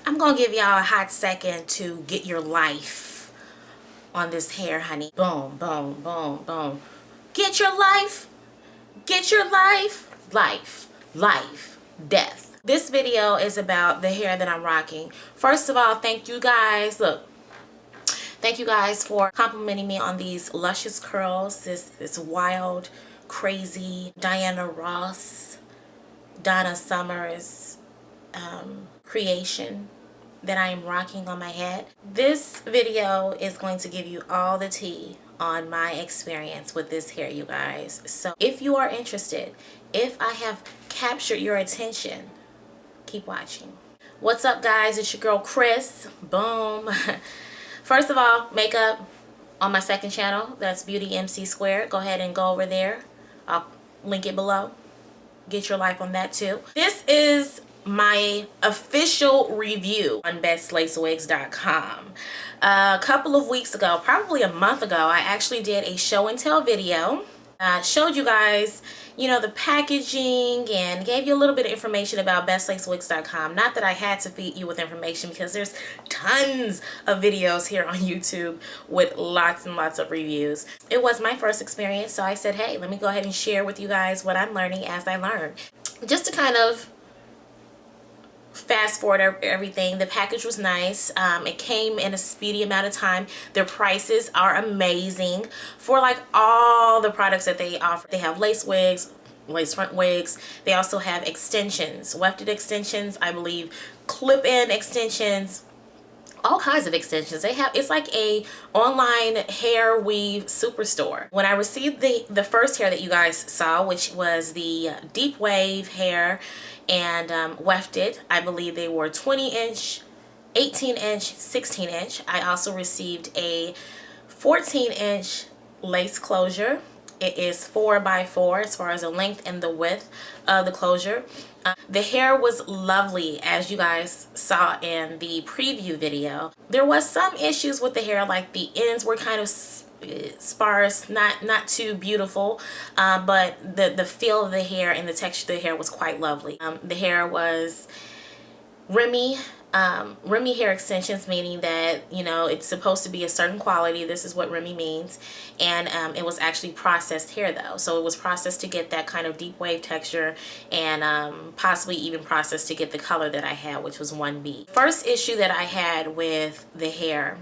I'm gonna give y'all a hot second to get your life on this hair, honey. Boom, boom, boom, boom. Get your life. Get your life. Life. Life. Death. This video is about the hair that I'm rocking. First of all, thank you guys. Look. Thank you guys for complimenting me on these luscious curls. This wild, crazy Diana Ross, Donna Summers creation that I am rocking on my head. This video is going to give you all the tea on my experience with this hair, you guys. So if you are interested, if I have captured your attention, keep watching. What's up, guys? It's your girl Chris. Boom. First of all, makeup on my second channel. That's Beauty MC Squared. Go ahead and go over there. I'll link it below. Get your life on that too. This is my official review on bestlacewigs.com. A couple of weeks ago, probably a month ago, I actually did a show and tell video. Showed you guys, you know, the packaging and gave you a little bit of information about bestlacewigs.com. Not that I had to feed you with information, because there's tons of videos here on YouTube with lots and lots of reviews. It was my first experience, so I said, hey, let me go ahead and share with you guys what I'm learning as I learn. Just to kind of fast forward everything, the package was nice. It came in a speedy amount of time. Their prices are amazing for like all the products that they offer. They have lace wigs, lace front wigs. They also have extensions, wefted extensions, I believe, clip-in extensions, all kinds of extensions. They have, it's like a online hair weave superstore. When I received the first hair that you guys saw, which was the deep wave hair and wefted, I believe they were 20-inch, 18-inch, 16-inch. I also received a 14-inch lace closure. It is 4x4 as far as the length and the width of the closure. The hair was lovely, as you guys saw in the preview video. There was some issues with the hair, like the ends were kind of sparse, not too beautiful, but the feel of the hair and the texture of the hair was quite lovely. The hair was Remi hair extensions, meaning that, you know, it's supposed to be a certain quality. This is what Remi means. And it was actually processed hair though. So it was processed to get that kind of deep wave texture, and possibly even processed to get the color that I had, which was 1B. First issue that I had with the hair,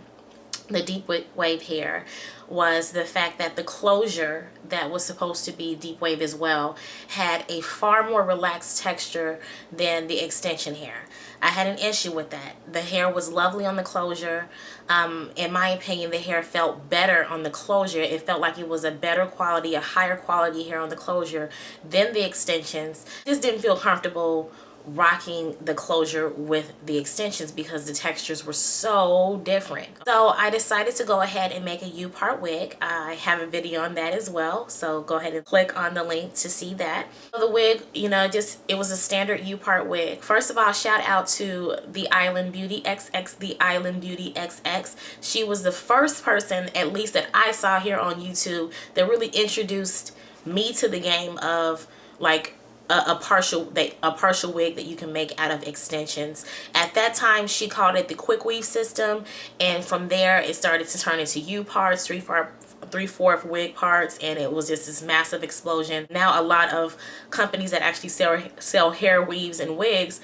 the deep wave hair, was the fact that the closure that was supposed to be deep wave as well had a far more relaxed texture than the extension hair. I had an issue with that. The hair was lovely on the closure. In my opinion, the hair felt better on the closure. It felt like it was a better quality, a higher quality hair on the closure than the extensions. Just didn't feel comfortable rocking the closure with the extensions because the textures were so different. So I decided to go ahead and make a U-part wig. I have a video on that as well, so go ahead and click on the link to see that. The wig, you know, it was a standard U-part wig. First of all, shout out to the Island Beauty XX, the Island Beauty XX. She was the first person, at least that I saw here on YouTube, that really introduced me to the game of like a partial wig that you can make out of extensions. At that time, she called it the quick weave system, and from there it started to turn into U parts, 3/4 wig parts, and it was just this massive explosion. Now a lot of companies that actually sell hair weaves and wigs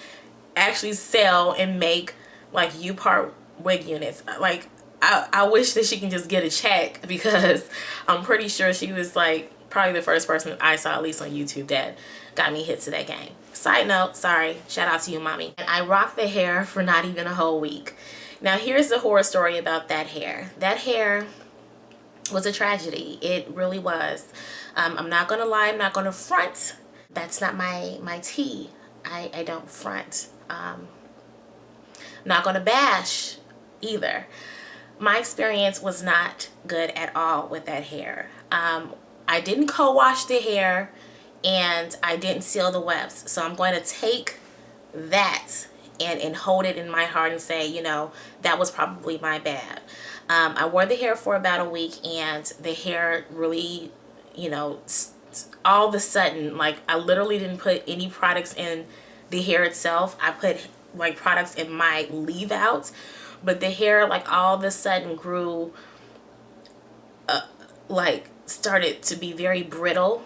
actually sell and make like U-part wig units. Like I wish that she can just get a check, because I'm pretty sure she was like probably the first person I saw, at least on YouTube, that got me hit to that game. Side note, sorry, shout out to you, mommy. And I rocked the hair for not even a whole week. Now here's the horror story about that hair. That hair was a tragedy. It really was. I'm not gonna lie, I'm not gonna front. That's not my tea. I don't front. I'm not gonna bash either. My experience was not good at all with that hair. I didn't co-wash the hair, and I didn't seal the wefts. So I'm going to take that and hold it in my heart and say, you know, that was probably my bad. I wore the hair for about a week, and the hair really, you know, all of a sudden, like I literally didn't put any products in the hair itself. I put like products it might leave out, but the hair like all of a sudden grew, like started to be very brittle.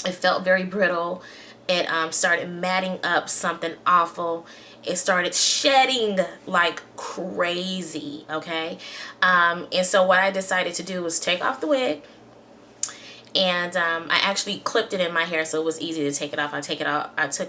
It felt very brittle. It started matting up something awful. It started shedding like crazy, okay? And so what I decided to do was take off the wig, and I actually clipped it in my hair so it was easy to take it off. I took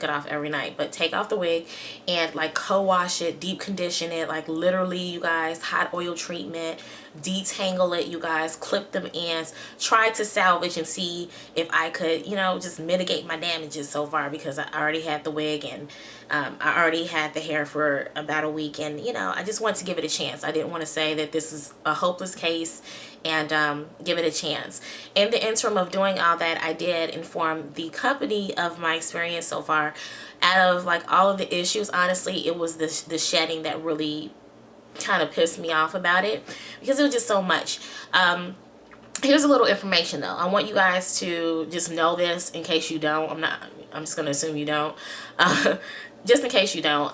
it off every night, but take off the wig and like co-wash it, deep condition it, like literally, you guys, hot oil treatment, detangle it, you guys, clip them ends, try to salvage and see if I could, you know, just mitigate my damages so far, because I already had the wig and I already had the hair for about a week, and you know, I just wanted to give it a chance. I didn't want to say that this is a hopeless case and give it a chance. In the interim of doing all that, I did inform the company of my experience so far. Out of like all of the issues, honestly, it was the shedding that really kind of pissed me off about it, because it was just so much. Here's a little information though. I want you guys to just know this in case you don't. I'm just gonna assume you don't. Just in case you don't.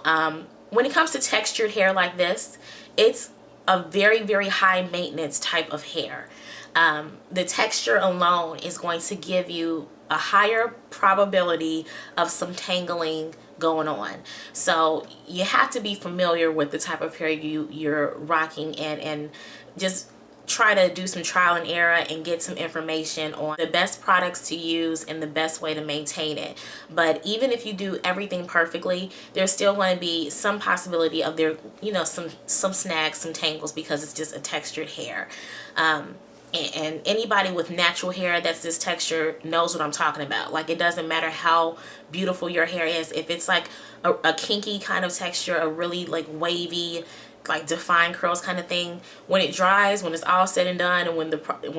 When it comes to textured hair like this, it's a very, very high maintenance type of hair. The texture alone is going to give you a higher probability of some tangling going on. So you have to be familiar with the type of hair you're rocking, and just try to do some trial and error and get some information on the best products to use and the best way to maintain it. But even if you do everything perfectly, there's still going to be some possibility of there, you know, some snags, some tangles, because it's just a textured hair. And anybody with natural hair that's this texture knows what I'm talking about. Like, it doesn't matter how beautiful your hair is. If it's like a kinky kind of texture, a really like wavy, like defined curls kind of thing, when it dries, when it's all said and done, and when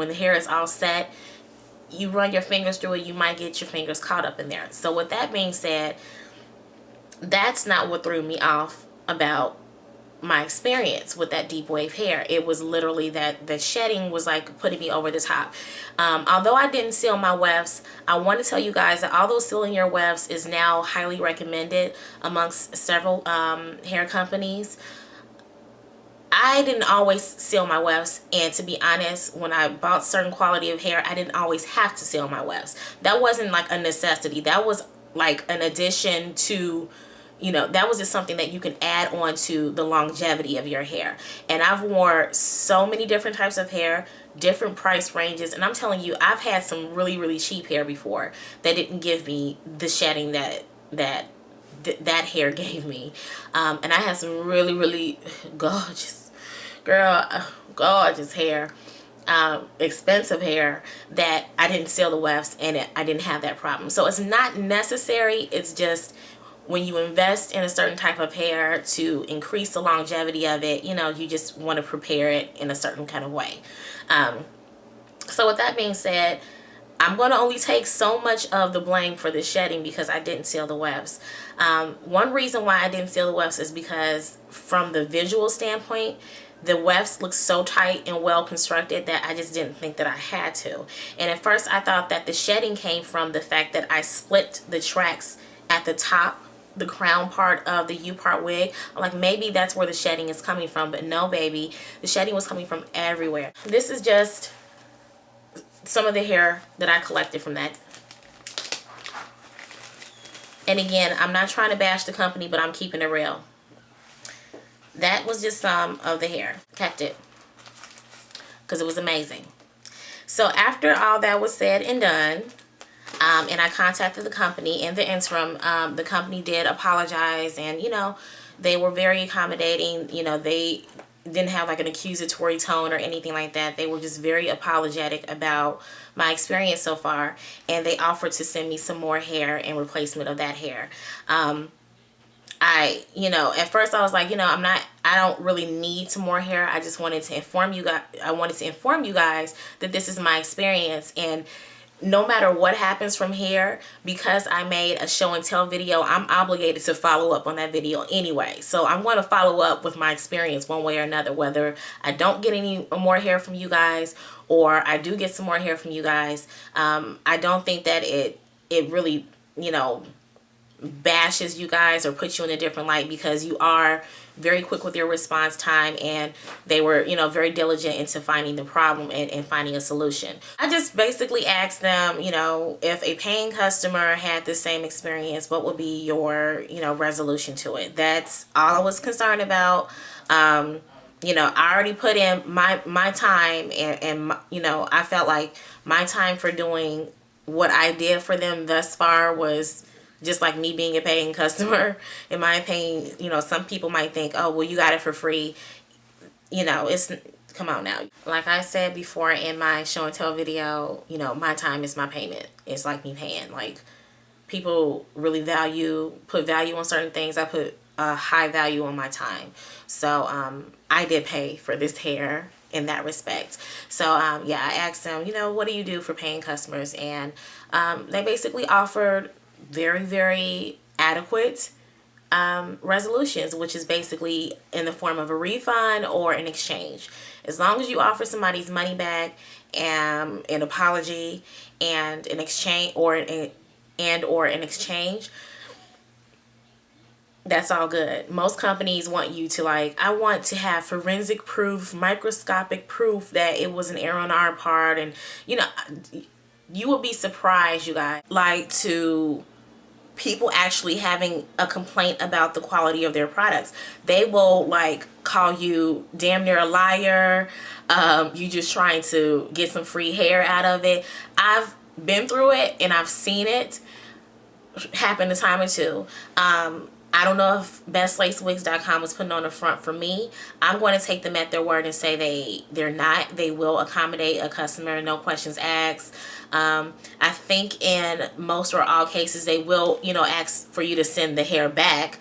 the hair is all set, you run your fingers through it, you might get your fingers caught up in there. So with that being said, that's not what threw me off about my experience with that deep wave hair. It was literally that the shedding was like putting me over the top. Although I didn't seal my wefts, I want to tell you guys that although sealing your wefts is now highly recommended amongst several hair companies, I didn't always seal my wefts, and to be honest, when I bought certain quality of hair, I didn't always have to seal my wefts. That wasn't like a necessity. That was like an addition to, you know, that was just something that you can add on to the longevity of your hair. And I've worn so many different types of hair, different price ranges, and I'm telling you, I've had some really, really cheap hair before that didn't give me the shedding that hair gave me. And I had some really, really gorgeous hair, expensive hair, that I didn't seal the wefts, and I didn't have that problem. So it's not necessary. It's just when you invest in a certain type of hair to increase the longevity of it, you know, you just want to prepare it in a certain kind of way. So with that being said, I'm going to only take so much of the blame for the shedding because I didn't seal the wefts. One reason why I didn't seal the wefts is because from the visual standpoint, the wefts look so tight and well constructed that I just didn't think that I had to. And at first I thought that the shedding came from the fact that I split the tracks at the top, the crown part of the U-part wig. I'm like, maybe that's where the shedding is coming from, but no, baby, the shedding was coming from everywhere. This is just some of the hair that I collected from that. And again, I'm not trying to bash the company, but I'm keeping it real. That was just some of the hair. Kept it because it was amazing. So after all that was said and done, and I contacted the company in the interim, the company did apologize, and you know, they were very accommodating. You know, they didn't have like an accusatory tone or anything like that. They were just very apologetic about my experience so far, and they offered to send me some more hair in replacement of that hair. You know, at first I was like, you know, I don't really need some more hair. I just wanted to inform you guys. I wanted to inform you guys that this is my experience, and no matter what happens from here, because I made a show and tell video, I'm obligated to follow up on that video anyway. So I'm going to follow up with my experience one way or another, whether I don't get any more hair from you guys or I do get some more hair from you guys. I don't think that it really, you know, bashes you guys or puts you in a different light, because you are very quick with your response time, and they were, you know, very diligent into finding the problem and finding a solution. I just basically asked them, you know, if a paying customer had the same experience, what would be your, you know, resolution to it? That's all I was concerned about. You know, I already put in my time, and my, you know, I felt like my time for doing what I did for them thus far was just like me being a paying customer. In my opinion, you know, some people might think, oh, well, you got it for free. You know, it's, come on now. Like I said before in my show and tell video, you know, my time is my payment. It's like me paying. Like, people really put value on certain things. I put a high value on my time. So I did pay for this hair in that respect. So yeah, I asked them, you know, what do you do for paying customers? And they basically offered very, very adequate resolutions, which is basically in the form of a refund or an exchange. As long as you offer somebody's money back, and an apology, and an exchange, or an exchange, that's all good. Most companies want you to, like, I want to have forensic proof, microscopic proof that it was an error on our part. And, you know, you will be surprised, you guys, like, to people actually having a complaint about the quality of their products. They will, like, call you damn near a liar. You just trying to get some free hair out of it. I've been through it, and I've seen it happen a time or two. I don't know if bestlacewigs.com was putting on the front for me. I'm going to take them at their word and say they're not. They will accommodate a customer, no questions asked. I think in most or all cases they will, you know, ask for you to send the hair back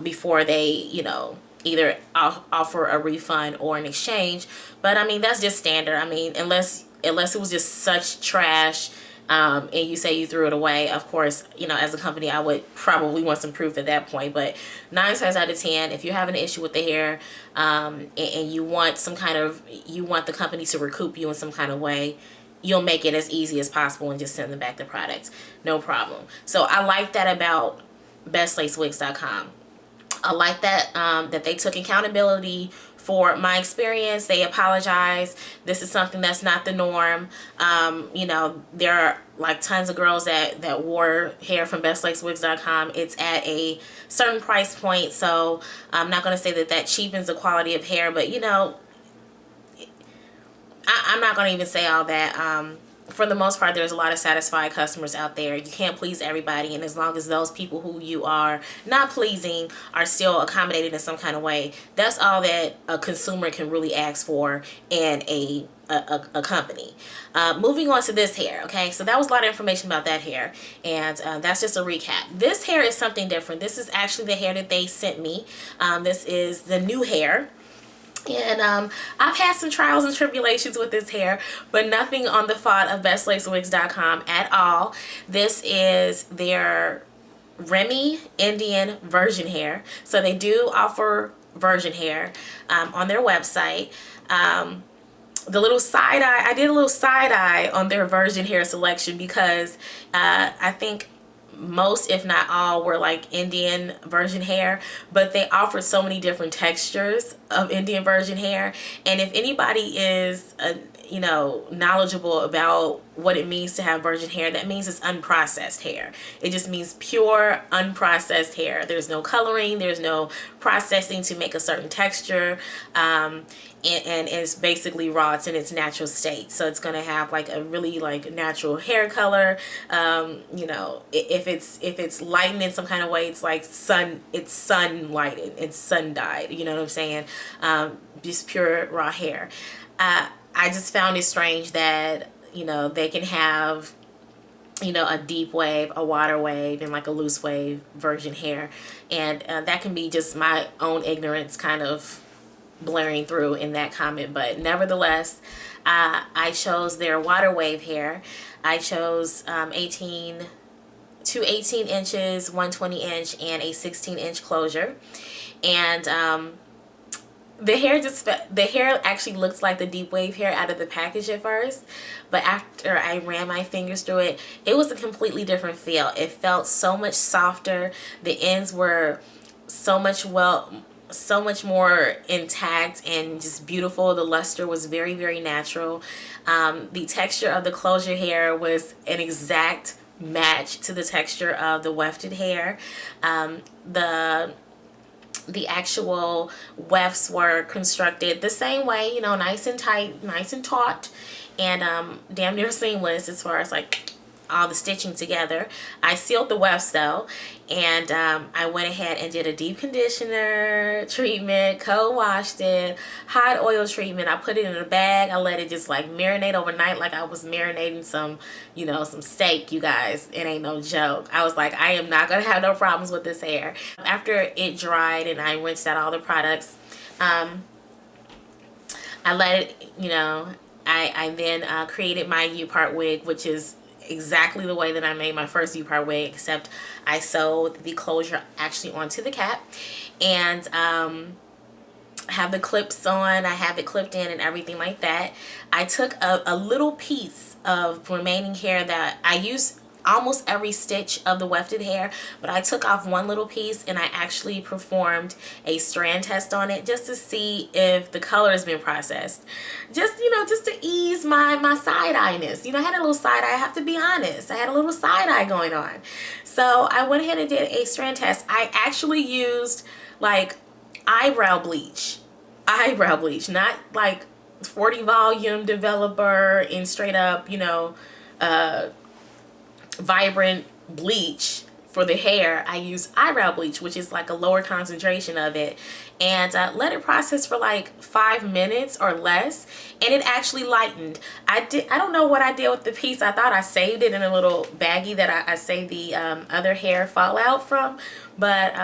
before they, you know, either offer a refund or an exchange. But I mean, that's just standard. I mean, unless it was just such trash, and you say you threw it away, of course, you know, as a company, I would probably want some proof at that point. But 9 times out of 10, if you're having an issue with the hair, and you want the company to recoup you in some kind of way, you'll make it as easy as possible and just send them back the products. No problem. So I like that about bestlacewigs.com. I like that that they took accountability for my experience. They apologized. This is something that's not the norm. You know, there are like tons of girls that wore hair from bestlacewigs.com. It's at a certain price point, so I'm not going to say that cheapens the quality of hair, but you know, I'm not going to even say all that. For the most part, there's a lot of satisfied customers out there. You can't please everybody, and as long as those people who you are not pleasing are still accommodated in some kind of way, that's all that a consumer can really ask for in a company. Moving on to this hair, okay? So that was a lot of information about that hair, and that's just a recap. This hair is something different. This is actually the hair that they sent me. This is the new hair. And I've had some trials and tribulations with this hair, but nothing on the fault of bestlacewigs.com at all. This is their Remi Indian version hair. So they do offer version hair on their website. The little side eye, I did a little side eye on their version hair selection because I think most, if not all, were like Indian version hair, but they offered so many different textures of Indian version hair. And if anybody is you know, knowledgeable about what it means to have virgin hair, that means it's unprocessed hair. It just means pure unprocessed hair. There's no coloring, there's no processing to make a certain texture, and it's basically raw. It's in its natural state, so it's gonna have like a really like natural hair color. You know, if it's lightened in some kind of way, it's like sun lighted, it's sun dyed, you know what I'm saying? Just pure raw hair. I just found it strange that, you know, they can have, you know, a deep wave, a water wave, and like a loose wave virgin hair. And that can be just my own ignorance kind of blaring through in that comment. But nevertheless, I chose their water wave hair. I chose 18 inches, 120 inch, and a 16 inch closure. And the hair actually looks like the deep wave hair out of the package at first, but after I ran my fingers through it, it was a completely different feel. It felt so much softer. The ends were so much so much more intact and just beautiful. The luster was very, very natural. The texture of the closure hair was an exact match to the texture of the wefted hair. The actual wefts were constructed the same way, you know, nice and tight, nice and taut, and damn near seamless as far as like all the stitching together. I sealed the wefts though, and I went ahead and did a deep conditioner treatment, co-washed it, hot oil treatment. I put it in a bag. I let it just like marinate overnight like I was marinating some, you know, some steak, you guys. It ain't no joke. I was like, I am not gonna have no problems with this hair. After it dried and I rinsed out all the products, I let it, you know, I then created my U-part wig, which is exactly the way that I made my first U-part wig, except I sewed the closure actually onto the cap, and have the clips on. I have it clipped in and everything like that. I took a little piece of remaining hair that I used almost every stitch of the wefted hair, but I took off one little piece and I actually performed a strand test on it just to see if the color has been processed. Just, you know, just to ease my side-eye-ness. You know, I had a little side-eye, I have to be honest. I had a little side-eye going on. So I went ahead and did a strand test. I actually used like eyebrow bleach, not like 40 volume developer and straight up, you know, vibrant bleach for the hair. I use eyebrow bleach, which is like a lower concentration of it, and let it process for like 5 minutes or less, and it actually lightened. I don't know what I did with the piece. I thought I saved it in a little baggie that I saved the other hair fallout from, but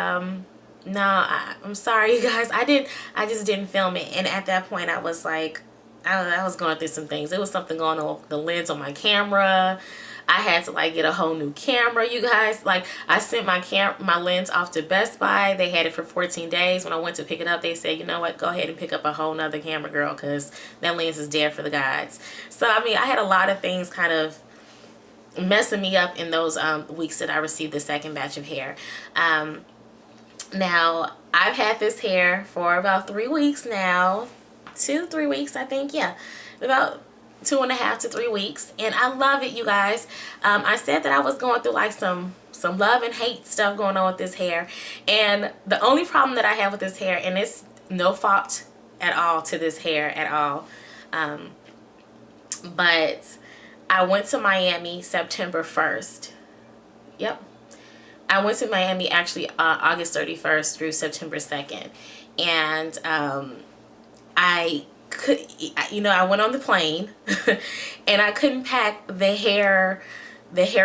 no, I'm sorry you guys, I just didn't film it. And at that point I was like, I was going through some things. There was something going on with the lens on my camera. I had to like get a whole new camera, you guys. Like, I sent my lens off to Best Buy. They had it for 14 days. When I went to pick it up, they said, you know what, go ahead and pick up a whole nother camera, girl, because that lens is dead for the gods. So I mean, I had a lot of things kind of messing me up in those weeks that I received the second batch of hair. Now I've had this hair for about 3 weeks now, 2-3 weeks, I think. Yeah, about 2.5 to 3 weeks, and I love it, you guys. I said that I was going through like some love and hate stuff going on with this hair, and the only problem that I have with this hair, and it's no fault at all to this hair at all, but I went to Miami September 1st. Yep, I went to Miami actually August 31st through September 2nd, and I went on the plane and I couldn't pack the hair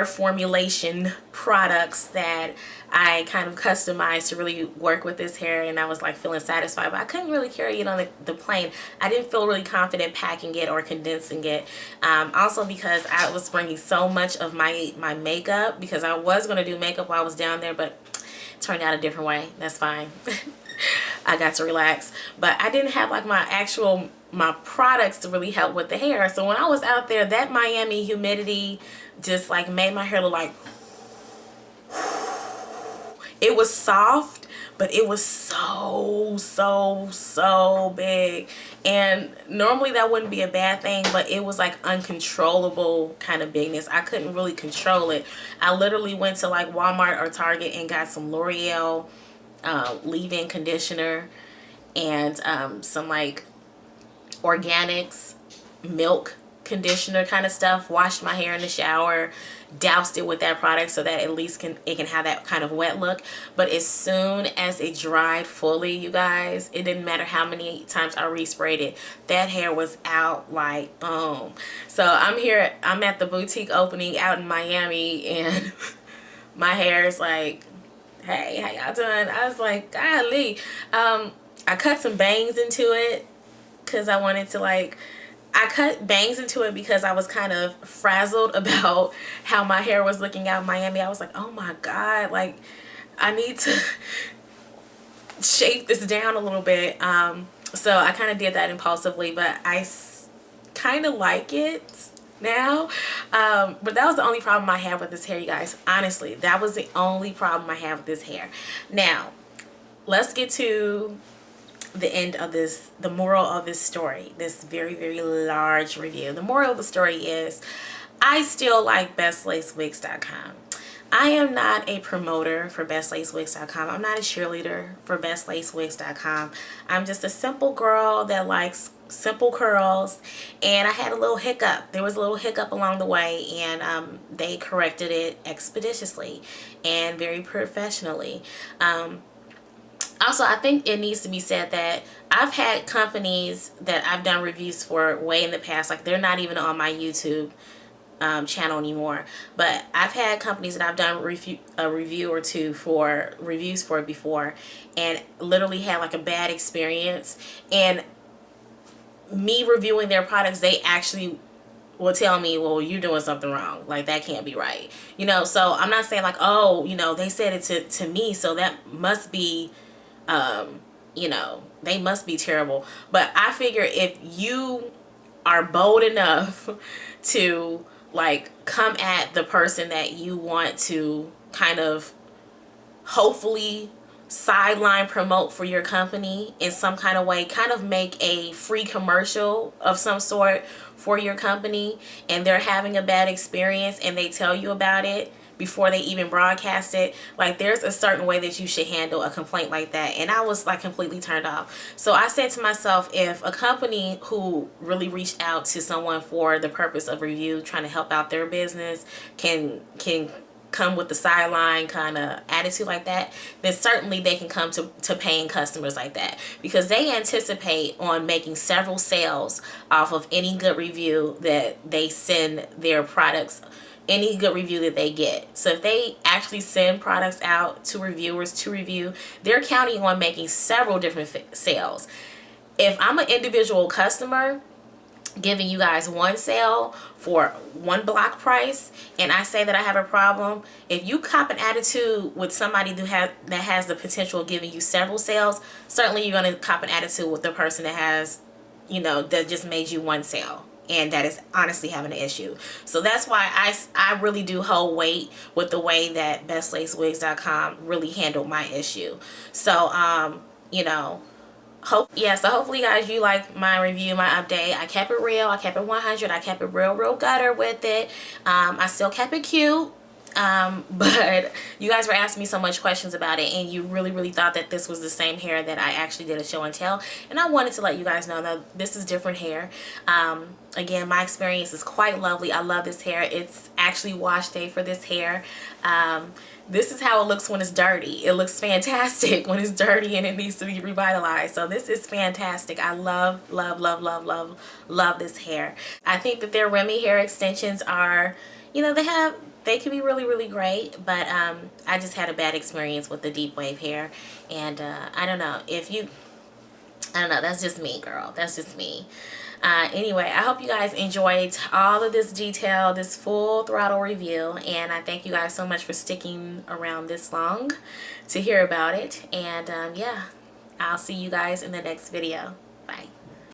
formulation products that I kind of customized to really work with this hair, and I was like feeling satisfied, but I couldn't really carry it on the plane. I didn't feel really confident packing it or condensing it, also because I was bringing so much of my makeup, because I was going to do makeup while I was down there, but it turned out a different way. That's fine. I got to relax, but I didn't have like my products to really help with the hair. So when I was out there, that Miami humidity just like made my hair look like, it was soft, but it was so big. And normally that wouldn't be a bad thing, but it was like uncontrollable kind of bigness. I couldn't really control it. I literally went to like Walmart or Target and got some L'Oreal leave-in conditioner and some like organics milk conditioner kind of stuff, washed my hair in the shower, doused it with that product so that at least it can have that kind of wet look. But as soon as it dried fully, you guys, it didn't matter how many times I resprayed it, that hair was out like boom. So I'm at the boutique opening out in Miami, and my hair is like, hey, how y'all doing? I was like, golly. I cut some bangs into it because I wanted to like, I cut bangs into it because I was kind of frazzled about how my hair was looking out in Miami. I was like, oh my God, like I need to shape this down a little bit. So I kind of did that impulsively, but I kind of like it now. But that was the only problem I had with this hair, you guys. Honestly, that was the only problem I had with this hair. Now, let's get to the end of this, the moral of this story, this very, very large review. The moral of the story is I still like bestlacewigs.com. I am not a promoter for bestlacewigs.com. I'm not a cheerleader for bestlacewigs.com. I'm just a simple girl that likes simple curls, and I had a little hiccup. There was a little hiccup along the way, and they corrected it expeditiously and very professionally. Also, I think it needs to be said that I've had companies that I've done reviews for way in the past, like they're not even on my YouTube channel anymore, but I've had companies that I've done a review or two for reviews for before, and literally had like a bad experience, and me reviewing their products, they actually will tell me, well, you're doing something wrong, like that can't be right, you know. So I'm not saying like, oh, you know, they said it to me, so that must be you know, they must be terrible. But I figure if you are bold enough to like come at the person that you want to kind of hopefully sideline promote for your company in some kind of way, kind of make a free commercial of some sort for your company, and they're having a bad experience and they tell you about it before they even broadcast it, like there's a certain way that you should handle a complaint like that. And I was like completely turned off. So I said to myself, if a company who really reached out to someone for the purpose of review, trying to help out their business, can come with the sideline kind of attitude like that, then certainly they can come to paying customers like that, because they anticipate on making several sales off of any good review that they send their products, any good review that they get. So if they actually send products out to reviewers to review, they're counting on making several different sales. If I'm an individual customer giving you guys one sale for one block price, and I say that I have a problem, if you cop an attitude with somebody that has the potential of giving you several sales, certainly you're going to cop an attitude with the person that has, you know, that just made you one sale and that is honestly having an issue. So that's why I really do hold weight with the way that bestlacewigs.com really handled my issue. So you know, so hopefully guys, you like my review, my update. I kept it real, I kept it 100, I kept it real gutter with it. I still kept it cute. But you guys were asking me so much questions about it, and you really thought that this was the same hair that I actually did a show and tell, and I wanted to let you guys know that this is different hair. Again, my experience is quite lovely. I love this hair. It's actually wash day for this hair. This is how it looks when it's dirty. It looks fantastic when it's dirty and it needs to be revitalized. So this is fantastic. I love this hair. I think that their Remi hair extensions are, you know, they can be really great, but I just had a bad experience with the deep wave hair, and I don't know, that's just me, girl. That's just me. Anyway, I hope you guys enjoyed all of this detail, this full throttle review, and I thank you guys so much for sticking around this long to hear about it. And yeah, I'll see you guys in the next video. Bye.